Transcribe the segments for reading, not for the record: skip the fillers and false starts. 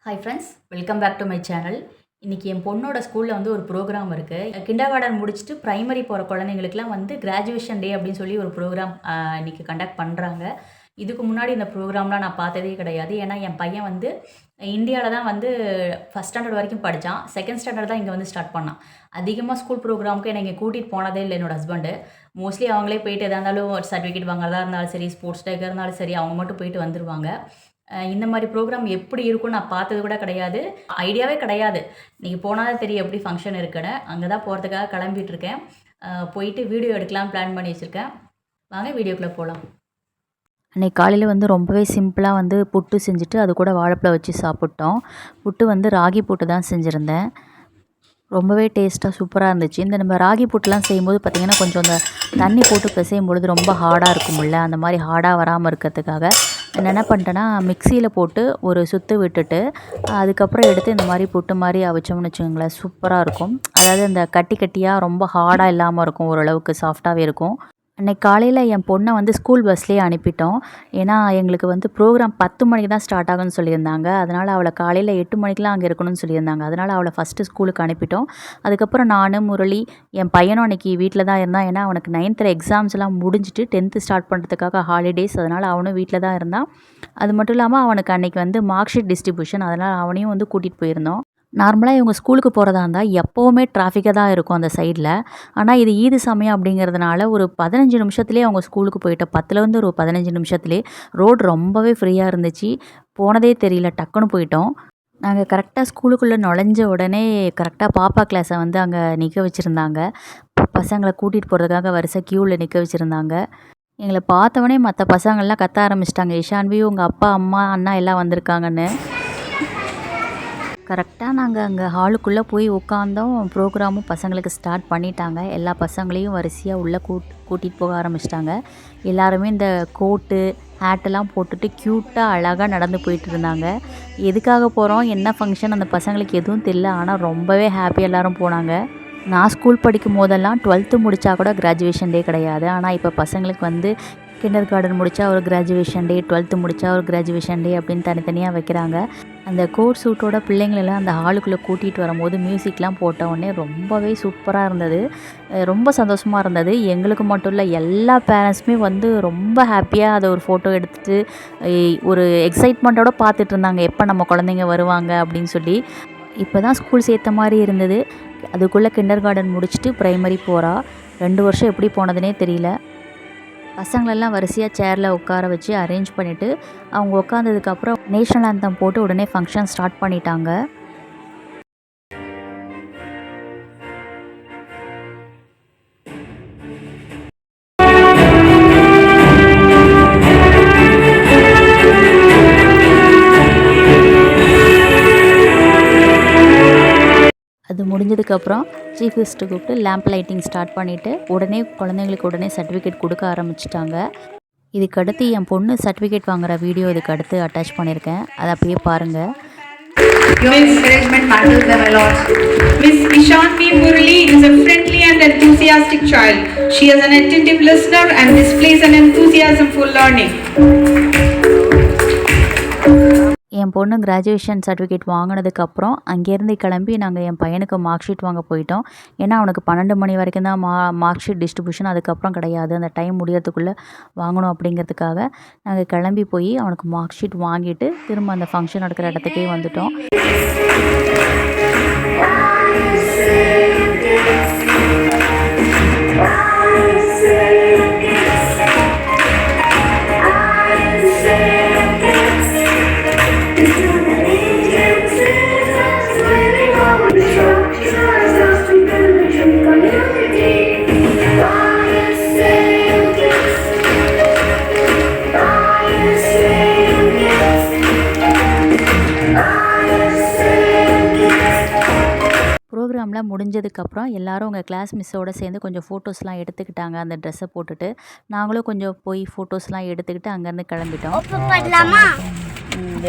Hi friends, welcome back to my channel. இன்றைக்கி என் பொண்ணோட ஸ்கூலில் வந்து ஒரு ப்ரோக்ராம் இருக்குது. கிண்டர் கார்டன் முடிச்சுட்டு ப்ரைமரி போகிற குழந்தைங்களுக்குலாம் வந்து கிராஜுவேஷன் டே அப்படின்னு சொல்லி ஒரு ப்ரோக்ராம் இன்றைக்கி கண்டக்ட் பண்ணுறாங்க. இதுக்கு முன்னாடி இந்த ப்ரோக்ராம்லாம் நான் பார்த்ததே கிடையாது. ஏன்னா என் பையன் வந்து இந்தியாவில் தான் வந்து ஃபஸ்ட் ஸ்டாண்டர்ட் வரைக்கும் படித்தான். செகண்ட் ஸ்டாண்டர்ட் தான் இங்கே வந்து ஸ்டார்ட் பண்ணான். அதிகமாக ஸ்கூல் ப்ரோக்ராமுக்கு என்னை இங்கே கூட்டிகிட்டு போனதே இல்லை என்னோட ஹஸ்பண்டு. மோஸ்ட்லி அவங்களே போயிட்டு எதாக இருந்தாலும் சர்டிஃபிகேட் வாங்குறதா இருந்தாலும் சரி, ஸ்போர்ட்ஸ் டேக்காக இருந்தாலும் சரி, அவங்க மட்டும் போயிட்டு வந்துடுவாங்க. இந்த மாதிரி ப்ரோக்ராம் எப்படி இருக்கும்னு நான் பார்த்தது கூட கிடையாது. ஐடியாவே கிடையாது. இன்றைக்கி போனால் தான் தெரியும் எப்படி ஃபங்க்ஷன் இருக்குன்னு. அங்கே தான் போகிறதுக்காக கிளம்பிட்டுருக்கேன். போயிட்டு வீடியோ எடுக்கலாம்னு பிளான் பண்ணி வச்சுருக்கேன். வாங்க வீடியோக்குள்ளே போகலாம். அன்றைக்கி காலையில் வந்து ரொம்பவே சிம்பிளாக வந்து புட்டு செஞ்சுட்டு அது கூட வாழைப்பழம் வச்சு சாப்பிட்டோம். புட்டு வந்து ராகி புட்டு தான் செஞ்சுருந்தேன். ரொம்பவே டேஸ்ட்டாக சூப்பராக இருந்துச்சு. இந்த நம்ம ராகி புட்டுலாம் செய்யும்போது பார்த்திங்கன்னா கொஞ்சம் அந்த தண்ணி போட்டு பிசையும் பொழுது ரொம்ப ஹார்டாக இருக்கும்ல, அந்த மாதிரி ஹார்டாக வராமல் இருக்கிறதுக்காக நான் என்ன பண்ணிட்டேன்னா மிக்சியில் போட்டு ஒரு சுற்று விட்டுட்டு அதுக்கப்புறம் எடுத்து இந்த மாதிரி புட்டு மாதிரி அவிச்சோம்னு வச்சுக்கோங்களேன், சூப்பராக இருக்கும். அதாவது அந்த கட்டி கட்டியாக ரொம்ப ஹார்டாக இல்லாமல் இருக்கும், ஓரளவுக்கு சாஃப்டாகவே இருக்கும். அன்றைக்கி காலையில் என் பொண்ணை வந்து ஸ்கூல் பஸ்லேயே அனுப்பிட்டோம். ஏன்னா எங்களுக்கு வந்து ப்ரோக்ராம் 10 மணிக்கு தான் ஸ்டார்ட் ஆகும்னு சொல்லியிருந்தாங்க. அதனால் அவளை காலையில் 8 மணிக்கெலாம் அங்கே இருக்கணும்னு சொல்லியிருந்தாங்க. அதனால் அவளை ஃபஸ்ட்டு ஸ்கூலுக்கு அனுப்பிட்டோம். அதுக்கப்புறம் நான், முரளி, என் பையனும் அன்றைக்கி வீட்டில் தான் இருந்தான். ஏன்னா அவனுக்கு 9th எக்ஸாம்ஸ்லாம் முடிஞ்சிட்டு 10th ஸ்டார்ட் பண்ணுறதுக்காக ஹாலிடேஸ். அதனால் அவனும் வீட்டில் தான் இருந்தான். அது மட்டும் இல்லாமல் அவனுக்கு அன்றைக்கி வந்து மார்க் ஷீட் டிஸ்ட்ரிபியூஷன். அதனால் அவனையும் வந்து கூட்டிகிட்டு போயிருந்தோம். நார்மலாக இவங்க ஸ்கூலுக்கு போகிறதா இருந்தால் எப்போவுமே டிராஃபிக்காக தான் இருக்கும் அந்த சைடில். ஆனால் இது ஈது சமயம் அப்படிங்கிறதுனால ஒரு 15 நிமிஷத்துலேயே அவங்க ஸ்கூலுக்கு போயிட்டோம். 10லேருந்து ஒரு 15 நிமிஷத்துலேயே ரோடு ரொம்பவே ஃப்ரீயாக இருந்துச்சு. போனதே தெரியல, டக்குன்னு போயிட்டோம். நாங்கள் கரெக்டாக ஸ்கூலுக்குள்ளே நுழைஞ்ச உடனே கரெக்டாக பாப்பா கிளாஸை வந்து அங்கே நிற்க வச்சுருந்தாங்க. பசங்களை கூட்டிகிட்டு போகிறதுக்காக வரிசை க்யூவில் நிற்க வச்சுருந்தாங்க. எங்களை பார்த்தவொடனே மற்ற பசங்கள்லாம் கத்த ஆரம்பிச்சிட்டாங்க, இஷான்வி உங்கள் அப்பா, அம்மா, அண்ணா எல்லாம் வந்திருக்காங்கன்னு. கரெக்டாக நாங்கள் அங்கே ஹாலுக்குள்ளே போய் உட்காந்தோம். ப்ரோக்ராமும் பசங்களுக்கு ஸ்டார்ட் பண்ணிட்டாங்க. எல்லா பசங்களையும் வரிசையாக உள்ளே கூட்டிகிட்டு போக ஆரம்பிச்சிட்டாங்க. எல்லாருமே இந்த கோட்டு ஹேட்டெல்லாம் போட்டுட்டு க்யூட்டாக அழகாக நடந்து போயிட்டு இருந்தாங்க. எதுக்காக போகிறோம், என்ன ஃபங்க்ஷன், அந்த பசங்களுக்கு எதுவும் தெரியல. ஆனால் ரொம்பவே ஹாப்பியாக எல்லோரும் போனாங்க. நான் ஸ்கூல் படிக்கும் போதெல்லாம் 12th முடித்தா கூட கிராஜுவேஷன் டே கிடையாது. ஆனால் இப்போ பசங்களுக்கு வந்து கிண்டர் கார்டன் முடித்தா ஒரு கிராஜுவேஷன் டே, 12th முடித்தா ஒரு கிராஜுவேஷன் டே அப்படின்னு தனித்தனியாக வைக்கிறாங்க. அந்த கோட் சூட்டோட பிள்ளைங்களெல்லாம் அந்த ஹாலுக்குள்ளே கூட்டிகிட்டு வரும்போது மியூசிக்லாம் போட்ட உடனே ரொம்பவே சூப்பராக இருந்தது. ரொம்ப சந்தோஷமாக இருந்தது. எங்களுக்கு மட்டும் இல்லை, எல்லா பேரண்ட்ஸுமே வந்து ரொம்ப ஹாப்பியாக அதை ஒரு ஃபோட்டோ எடுத்துகிட்டு ஒரு எக்ஸைட்மெண்ட்டோடு பார்த்துட்டு இருந்தாங்க, எப்போ நம்ம குழந்தைங்க வருவாங்க அப்படின்னு சொல்லி. இப்போ தான் ஸ்கூல் சேர்த்த மாதிரி இருந்தது. அதுக்குள்ளே கிண்டர் கார்டன் முடிச்சுட்டு ப்ரைமரி போகிறா. 2 வருஷம் எப்படி போனதுனே தெரியல. பசங்களெல்லாம் வரிசையாக சேரில் உட்கார வச்சு அரேஞ்ச் பண்ணிவிட்டு அவங்க உட்காந்ததுக்கப்புறம் நேஷ்னல் ஆந்தம் போட்டு உடனே ஃபங்க்ஷன் ஸ்டார்ட் பண்ணிட்டாங்க. அது முடிஞ்சதுக்கப்புறம் சீஃப் கெஸ்ட்டு கூப்பிட்டு லேம்ப் லைட்டிங் ஸ்டார்ட் பண்ணிவிட்டு உடனே குழந்தைங்களுக்கு உடனே சர்டிஃபிகேட் கொடுக்க ஆரம்பிச்சிட்டாங்க. இதுக்கடுத்து என் பொண்ணு சர்டிஃபிகேட் வாங்குகிற வீடியோ இதுக்கு அடுத்து அட்டாச் பண்ணியிருக்கேன், அதை அப்படியே பாருங்கள். Your encouragement matters them a lot. Miss Ishanvi Murali is a friendly and enthusiastic child. She is an attentive listener and displays an enthusiasm for learning. என் பொண்ணு கிராஜுவேஷன் சர்டிஃபிகேட் வாங்கினதுக்கப்புறம் அங்கேருந்து கிளம்பி நாங்கள் என் பையனுக்கு மார்க் ஷீட் வாங்க போயிட்டோம். ஏன்னா அவனுக்கு 12 மணி வரைக்கும் தான் மார்க் ஷீட் டிஸ்ட்ரிபியூஷன், அதுக்கப்புறம் கிடையாது. அந்த டைம் முடியறதுக்குள்ளே வாங்கணும் அப்படிங்கிறதுக்காக நாங்கள் கிளம்பி போய் அவனுக்கு மார்க் ஷீட் வாங்கிட்டு திரும்ப அந்த ஃபங்க்ஷன் நடக்கிற இடத்துக்கே வந்துட்டோம். ப்ரோக்ராம்லாம் முடிஞ்சதுக்கப்புறம் எல்லோரும் உங்கள் கிளாஸ் மிஸ்ஸோடு சேர்ந்து கொஞ்சம் ஃபோட்டோஸ்லாம் எடுத்துக்கிட்டாங்க. அந்த ட்ரெஸ்ஸை போட்டுட்டு நாங்களும் கொஞ்சம் போய் ஃபோட்டோஸ்லாம் எடுத்துக்கிட்டு அங்கேருந்து கிளம்பிட்டோம்.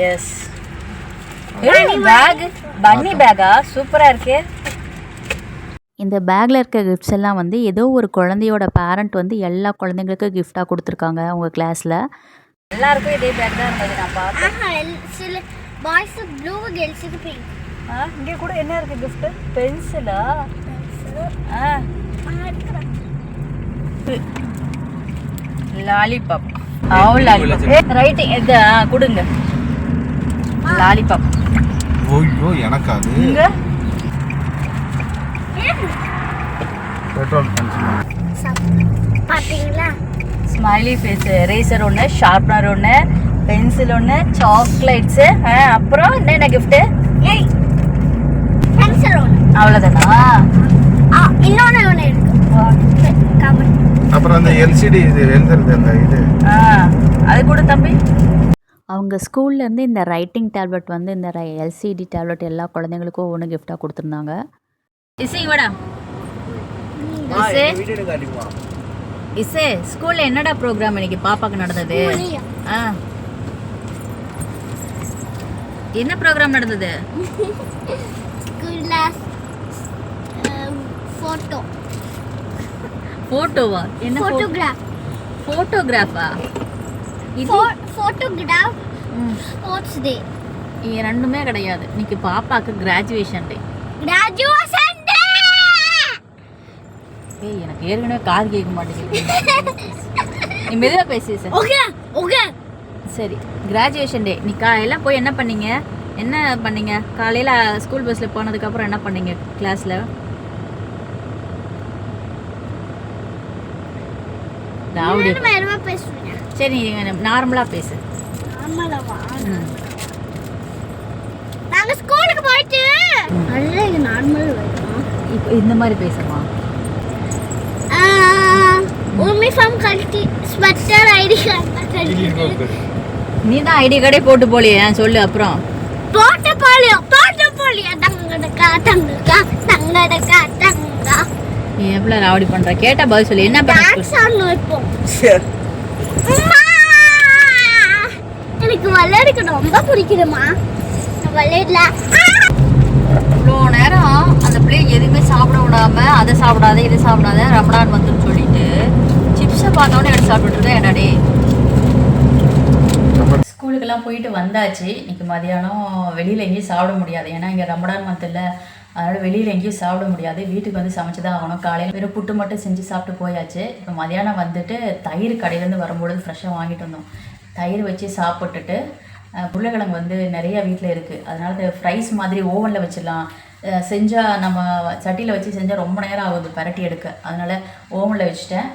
எஸ், பேக் பன்னி பேக்கா சூப்பராக இருக்கே. இந்த பேக்கில் இருக்க கிஃப்ட்ஸ் எல்லாம் வந்து ஏதோ ஒரு குழந்தையோட பேரண்ட் வந்து எல்லா குழந்தைங்களுக்கும் கிஃப்டாக கொடுத்துருக்காங்க அவங்க கிளாஸில். எல்லாருக்கும் இதே பேக் தான் இருந்தது. நான் பார்த்தேன். பாய்ஸ் ப்ளூ கேர்ள்ஸுக்கு பிங்க். இங்கே கூட என்ன இருக்குது கிஃப்ட்டு? பென்சிலா? லாலிபாப். லாலிபாப் ரைட்டிங் இது கொடுங்க. லாலிபாப். ஓய்யோ எனக்கு அது இங்க பெட்ரோல் பாத்தீங்களா? ஸ்மைலி ஃபேஸ் எரேசர் ஒன்று, ஷார்ப்னர் ஒன்று, பென்சில் ஒன்று, சாக்லேட்ஸு, அப்புறம் என்ன கிஃப்ட்டு? ஏய் பென்சில் ஒன்று. அவ்வளோதானா? இன்னொன்று ஒன்று இருக்கு. கவர். அப்புறம் அந்த எல்சிடி இது எழுதுறது அந்த இது அது கூட தம்பி. அவங்க ஸ்கூல்லேருந்து இந்த ரைட்டிங் டேப்லெட் வந்து இந்த எல்சிடி டேப்லெட் எல்லா குழந்தைங்களுக்கும் ஒன்று கிஃப்டாக கொடுத்துருந்தாங்க. இசை வாடா. இசை ஸ்கூலில் என்னடா ப்ரோக்ராம் இன்னைக்கு பாப்பாக்கு நடந்தது? என்ன ப்ரோக்ராம் நடந்தது? ஃபோட்டோ. ஃபோட்டோவா? என்ன ஃபோட்டோகிராஃப். ஃபோட்டோகிராஃபா? Photograph sports day. இது ரெண்டுமே கிடையாது. இன்னைக்கு பாப்பாக்கு கிராஜுவேஷன் டே. கிராஜுவேஷன் டே. ஏய் எனக்கு ஏற்கனவே காது கேட்க மாட்டேங்குது. நீ மெதுவாக பேசி சார். ஓகே ஓகே சரி, கிராஜுவேஷன் டே. நீ காலையில் போய் என்ன பண்ணீங்க? என்ன பண்ணீங்க காலையில் ஸ்கூல் பஸ்ஸில் போனதுக்கப்புறம் என்ன பண்ணீங்க கிளாஸில்? வேறமா பேசுறீங்க. சரி நார்மலாக பேசு. நார்மலாவா? நாங்க ஸ்கூலுக்கு போயிட்டு நல்ல நார்மல் வரும். இப்போ இந்த மாதிரி பேசுமா? யூனிஃபார்ம் கழட்டி ஸ்வெட்டர் ஐடி கார்டு கழட்டி. நீ தான் ஐடி கார்டே போட்டு போலியே, சொல்லு. அப்புறம் போட்டு போலியா தங்கடக்கா தங்கக்கா தங்கடக்கா தங்கா. நீ எவ்வளோ ராவடி பண்ணுற? கேட்டால் பதில் சொல்லு. என்ன பண்ண? எனக்கு விளையாடுக்கு ரொம்ப பிடிக்குதுமா. விளையாடல இவ்வளோ நேரம் அந்த பிள்ளை எதுவுமே சாப்பிட விடாம அதை சாப்பிடாத இதை சாப்பிடாத ரமடான் வந்துன்னு சொல்லிட்டு சிப்ஸை பார்த்தோன்னே எடுத்து சாப்பிட்டுட்டு என்னடே. ஸ்கூலுக்கெல்லாம் போயிட்டு வந்தாச்சு. இன்னைக்கு மதியானம் வெளியில் எங்கேயும் சாப்பிட முடியாது, ஏன்னா இங்கே ரமடான் மந்தில், அதனால் வெளியில் எங்கேயும் சாப்பிட முடியாது. வீட்டுக்கு வந்து சமைச்சு தான் ஆகணும். காலையில் வெறும் புட்டு மட்டும் செஞ்சு சாப்பிட்டு போயாச்சு. இப்போ மதியானம் வந்துட்டு தயிர் கடையிலேருந்து வரும்பொழுது ஃப்ரெஷ்ஷாக வாங்கிட்டு வந்தோம். தயிர் வச்சு சாப்பிட்டுட்டு உருளைக்கிழங்கு வந்து நிறையா வீட்டில் இருக்குது, அதனால் அது ஃப்ரைஸ் மாதிரி ஓவனில் வச்சிடலாம். செஞ்சால் நம்ம சட்டியில் வச்சு செஞ்சால் ரொம்ப நேரம் ஆகுது பரட்டி எடுக்க, அதனால் ஓவனில் வச்சுட்டேன்.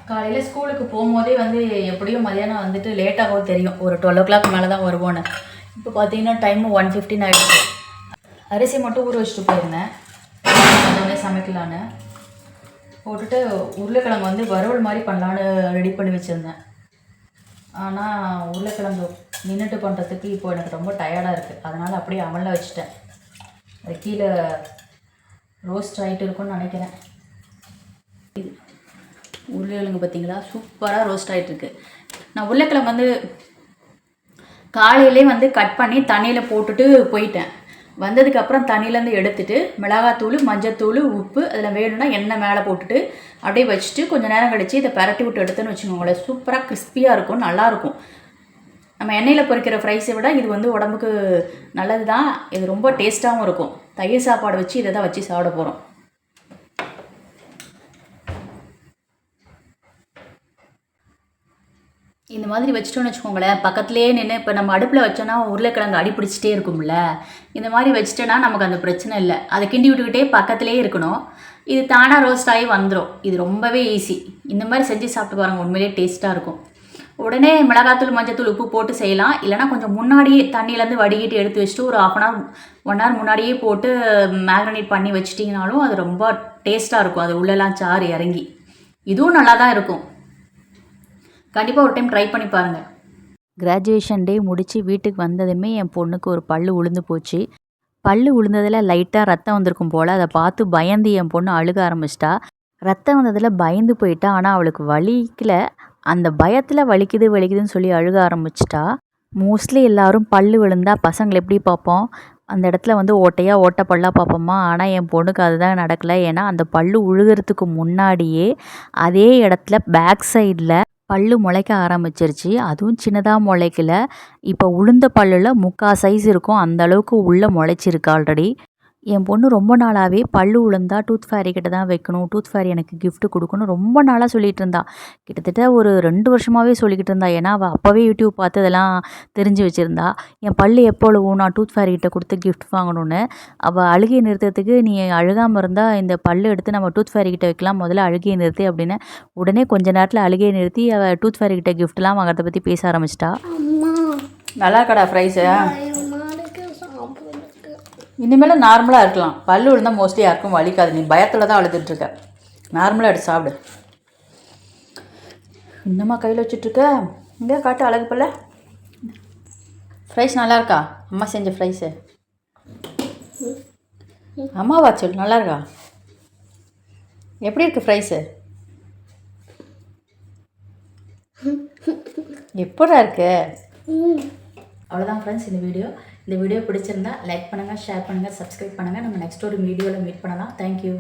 காலையில் ஸ்கூலுக்கு போகும்போதே வந்து எப்படியும் மதியானம் வந்துட்டு லேட்டாகவும் தெரியும், ஒரு 12 o'clock மேலே தான் வருவோன்னு. இப்போ பார்த்தீங்கன்னா டைமு 1:15 ஆகிடுச்சு. அரிசி மட்டும் ஊற வச்சுட்டு போயிருந்தேன், அதோடய சமைக்கலான்னு போட்டுட்டு உருளைக்கிழங்கு வந்து வறுவல் மாதிரி பண்ணலான்னு ரெடி பண்ணி வச்சுருந்தேன். ஆனால் உருளைக்கிழங்கு நின்றுட்டு பண்ணுறதுக்கு இப்போ எனக்கு ரொம்ப டயர்டாக இருக்குது, அதனால் அப்படியே அமலில் வச்சுட்டேன். அது கீழே ரோஸ்ட் ஆகிட்டு இருக்குன்னு நினைக்கிறேன். இது உருளைக்கிழங்கு பார்த்தீங்களா, சூப்பராக ரோஸ்ட் ஆகிட்டுருக்கு. நான் உருளைக்கிழங்கு வந்து காலையிலே வந்து கட் பண்ணி தண்ணியில் போட்டுட்டு போயிட்டேன். வந்ததுக்கப்புறம் தண்ணியிலேருந்து எடுத்துட்டு மிளகாத்தூள், மஞ்சத்தூள், உப்பு, அதில் வேணும்னா எண்ணெய் மேலே போட்டுட்டு அப்படியே வச்சுட்டு கொஞ்சம் நேரம் கழித்து இதை பரட்டி விட்டு எடுத்துன்னு வச்சுக்கோங்களேன், சூப்பராக கிறிஸ்பியாக இருக்கும், நல்லாயிருக்கும். நம்ம எண்ணெயில் பொரிக்கிற ஃப்ரைஸை விட இது வந்து உடம்புக்கு நல்லது தான், இது ரொம்ப டேஸ்ட்டாகவும் இருக்கும். தயிர் சாப்பாடு வச்சு இதை தான் வச்சு சாப்பிட போகிறோம். இந்த மாதிரி வச்சிட்டோன்னு வச்சுக்கோங்களேன், பக்கத்துலேயே நின்று இப்போ நம்ம அடுப்பில் வச்சோன்னா உருளைக்கிழங்கு அடி பிடிச்சிட்டே இருக்கும்ல, இந்த மாதிரி வச்சுட்டோன்னா நமக்கு அந்த பிரச்சனை இல்லை. அதை கிண்டி விட்டுக்கிட்டே பக்கத்துலேயே இருக்கணும், இது தானாக ரோஸ்ட் ஆகி வந்துடும். இது ரொம்பவே ஈஸி. இந்த மாதிரி செஞ்சு சாப்பிட்டு பாருங்கள், உண்மையிலே டேஸ்ட்டாக இருக்கும். உடனே மிளகாத்தூள், மஞ்சத்தூள், உப்பு போட்டு செய்யலாம். இல்லைனா கொஞ்சம் முன்னாடியே தண்ணியிலேருந்து வடிகிட்டு எடுத்து வச்சுட்டு ஒரு 1 hour முன்னாடியே போட்டு மேக்னேட் பண்ணி வச்சிட்டிங்கனாலும் அது ரொம்ப டேஸ்ட்டாக இருக்கும். அது உள்ளெல்லாம் சாறு இறங்கி இதுவும் நல்லா தான் இருக்கும். கண்டிப்பாக ஒரு டைம் ட்ரை பண்ணி பாருங்கள். கிராஜுவேஷன் டே முடித்து வீட்டுக்கு வந்ததுமே என் பொண்ணுக்கு ஒரு பல்லு உளுந்து போச்சு. பல்லு உளுந்ததில் லைட்டாக ரத்தம் வந்திருக்கும் போல், அதை பார்த்து பயந்து என் பொண்ணு அழுக ஆரம்பிச்சிட்டா. ரத்தம் வந்ததில் பயந்து போயிட்டா, ஆனால் அவளுக்கு வலிக்கல, அந்த பயத்தில் வலிக்குதுன்னு சொல்லி அழுக ஆரம்பிச்சிட்டா. மோஸ்ட்லி எல்லோரும் பல்லு விழுந்தால் பசங்களை எப்படி பார்ப்போம், அந்த இடத்துல வந்து ஓட்டை பல்லாக பார்ப்போமா. ஆனால் என் பொண்ணுக்கு அதுதான் நடக்கலை. ஏன்னா அந்த பல்லு உழுகிறதுக்கு முன்னாடியே அதே இடத்துல பேக் சைடில் பல்லு முளைக்க ஆரம்பிச்சிருச்சு. அதுவும் சின்னதாக முளைக்கல. இப்போ உளுந்த பல்லில் 3/4 சைஸ் இருக்கும், அந்த அளவுக்கு உள்ளே முளைச்சிருக்கு ஆல்ரெடி. என் பொண்ணு ரொம்ப நாளாகவே பல்லு உளுந்தா டூத் ஃபேரி கிட்ட தான் வைக்கணும், டூத் ஃபேரி எனக்கு gift கொடுக்கணும் ரொம்ப நாளாக சொல்லிகிட்டு இருந்தா. கிட்டத்தட்ட ஒரு 2 வருஷமாகவே சொல்லிக்கிட்டு இருந்தா. ஏன்னா அவள் அப்போவே யூடியூப் பார்த்து அதெல்லாம் தெரிஞ்சு வச்சுருந்தா. என் பல்லு எப்போ அழுவும், நான் டூத் ஃபேரி கிட்ட கொடுத்து gift வாங்கணும்னு. அவள் அழுகையை நிறுத்துறதுக்கு, நீ அழுகாமல் இருந்தால் இந்த பல்லு எடுத்து நம்ம டூத் ஃபேரி கிட்ட வைக்கலாம், முதல்ல அழுகையை நிறுத்தி அப்படின்னு. உடனே கொஞ்ச நேரத்தில் அழுகையை நிறுத்தி அவள் டூத் ஃபேரி கிட்ட கிஃப்ட்லாம் வாங்குறத பற்றி பேச ஆரம்பிச்சிட்டா. நல்லா இருக்கடா ஃப்ரைஸு. மாடுக்கு சாப்பிடுறதுக்கு இனிமேல் நார்மலாக இருக்கலாம். பல்லு விழுந்தால் மோஸ்ட்லி யாருக்கும் வலிக்காது. நீ பயத்தில் தான் அழுதுட்டுருக்க. நார்மலாக எடுத்து சாப்பிடு. இன்னமா கையில் வச்சுட்ருக்க? இங்கே காட்டு அழகு பல்ல. ஃப்ரைஸ் நல்லா இருக்கா? அம்மா செஞ்ச ஃப்ரைஸு அம்மாவா சொல்லு. நல்லா இருக்கா? எப்படி இருக்குது ஃப்ரைஸு? எப்படா இருக்கு? அவ்வளோதான் ஃப்ரெண்ட்ஸ் இந்த வீடியோ பிடிச்சிருந்தா லைக் பண்ணுங்கள், ஷேர் பண்ணுங்கள், சப்ஸ்கிரைப் பண்ணுங்கள். நம்ம நெக்ஸ்ட் ஒரு வீடியோவில் மீட் பண்ணலாம். தேங்க்யூ.